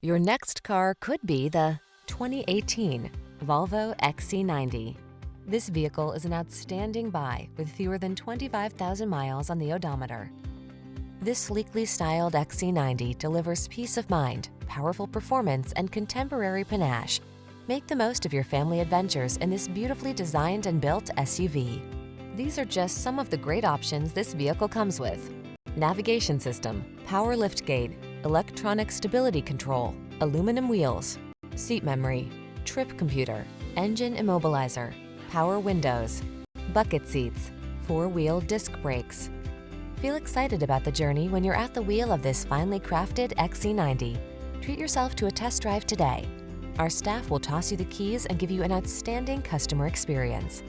Your next car could be the 2018 Volvo XC90. This vehicle is an outstanding buy with fewer than 25,000 miles on the odometer. This sleekly styled XC90 delivers peace of mind, powerful performance, and contemporary panache. Make the most of your family adventures in this beautifully designed and built SUV. These are just some of the great options this vehicle comes with: navigation system, power liftgate, electronic stability control, aluminum wheels, seat memory, trip computer, engine immobilizer, power windows, bucket seats, four-wheel disc brakes. Feel excited about the journey when you're at the wheel of this finely crafted XC90. Treat yourself to a test drive today. Our staff will toss you the keys and give you an outstanding customer experience.